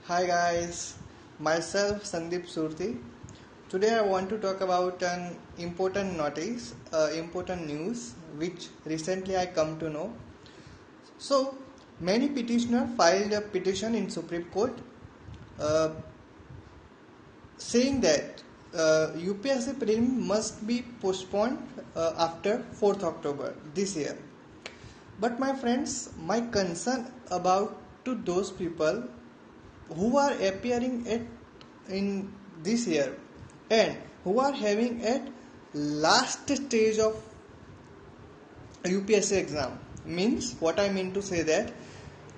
Hi guys, myself Sandeep Surti. Today I want to talk about an important notice, important news which recently I come to know. So many petitioners filed a petition in Supreme Court uh, saying that UPSC prelim must be postponed after 4th October this year. But my friends, my concern about to those people who are appearing at in this year and who are having at last stage of UPSC exam means what I mean to say that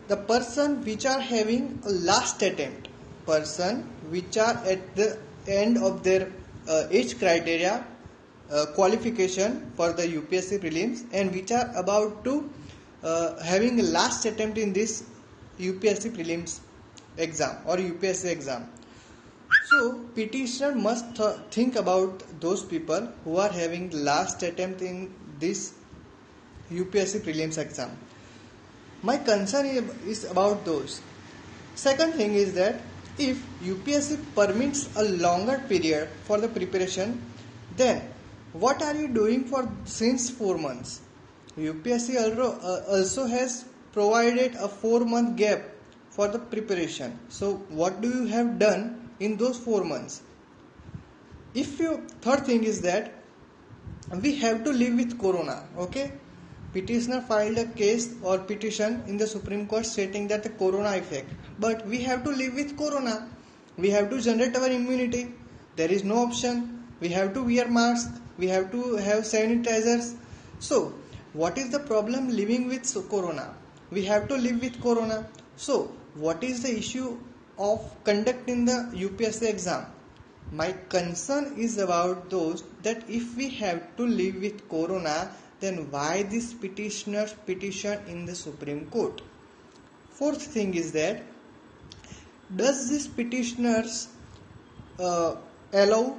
the person which are having a last attempt, person which are at the end of their age criteria qualification for the UPSC prelims and which are about to having a last attempt in this UPSC prelims exam or UPSC exam. So petitioner must think about those people who are having last attempt in this UPSC prelims exam. My concern is about those. Second thing is that if UPSC permits a longer period for the preparation, then what are you doing for since 4 months? UPSC also has provided a 4-month gap for the preparation. So what do you have done in those 4 months? Third thing is that we have to live with corona. Okay, petitioner filed a case or petition in the Supreme Court stating that the corona effect, but we have to live with corona. We have to generate our immunity. There is no option. We have to wear masks. We have to have sanitizers. So what is the problem living with corona? We have to live with corona. So what is the issue of conducting the UPSC exam? My concern is about those that if we have to live with corona, then why this petitioner's petition in the Supreme Court? Fourth thing is that does this petitioners allow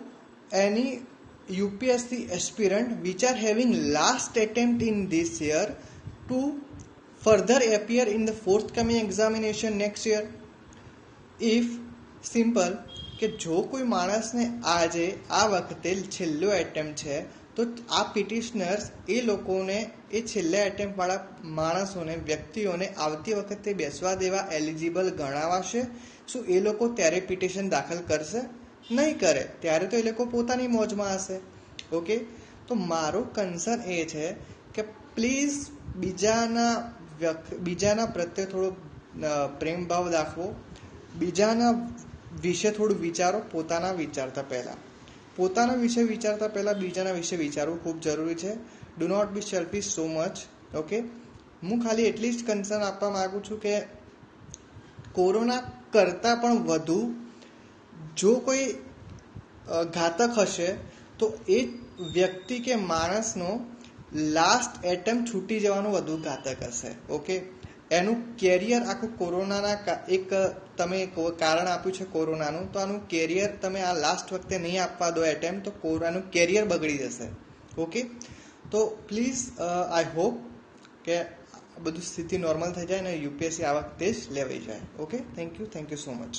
any UPSC aspirant which are having last attempt in this year to further appear in the forthcoming examination next year? If simple કે જો કોઈ માણસને આજે આ વખતે છેલ્લો attempt છે તો આ પિટિશનર્સ એ લોકોને એ છેલ્લા એટેમ્પ્ટ વાળા માણસોને વ્યક્તિઓને આવતી વખતે બેસવા દેવા એલિજિબલ ગણાવાશે? શું એ લોકો ત્યારે પિટિશન દાખલ કરશે? નહીં કરે, ત્યારે તો એ લોકો પોતાની મોજમાં હશે. ઓકે, તો મારો કન્સર્ન એ છે કે પ્લીઝ બીજાના પ્રત્યે થોડો પ્રેમ ભાવ દાખવો, બીજાના વિશે થોડું વિચારો. પોતાના વિચારતા પહેલાં બીજાના વિશે વિચારવું ખૂબ જરૂરી છે. Do not be selfish so much. Okay, હું ખાલી એટલી જ કન્સર્ન આપવા માગું છું કે કોરોના કરતાં પણ વધુ જો કોઈ ઘાતક હશે તો એ વ્યક્તિ કે માણસનો લાસ્ટ એટેમ્પ્ટ છૂટી જવાનું વધુ ઘાતક હશે. ઓકે, એનું કેરિયર આખું કોરોનાના એક તમે કારણ આપ્યું છે કોરોનાનું, તો આનું કેરિયર તમે આ લાસ્ટ વખતે નહીં આપવા દો એટેમ્પ્ટ તો કોરોનાનું કેરિયર બગડી જશે. ઓકે, તો પ્લીઝ આઈ હોપ કે બધું સ્થિતિ નોર્મલ થઈ જાય અને યુપીએસસી આ વખતે જ લેવાઈ જાય. Okay, thank you so much.